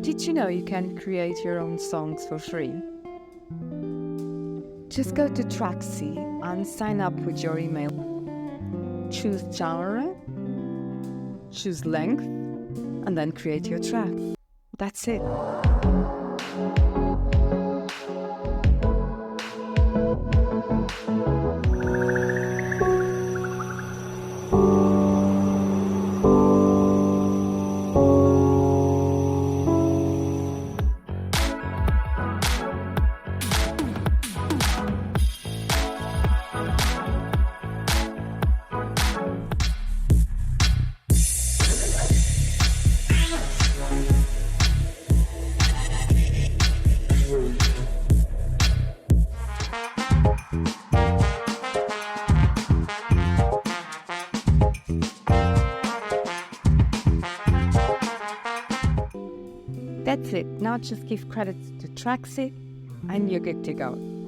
Did you know you can create your own songs for free? Just go to TechForYou and sign up with your email. Choose genre, choose length, and then create your track. That's it. That's it. Now just give credits to TechForYou and you're good to go.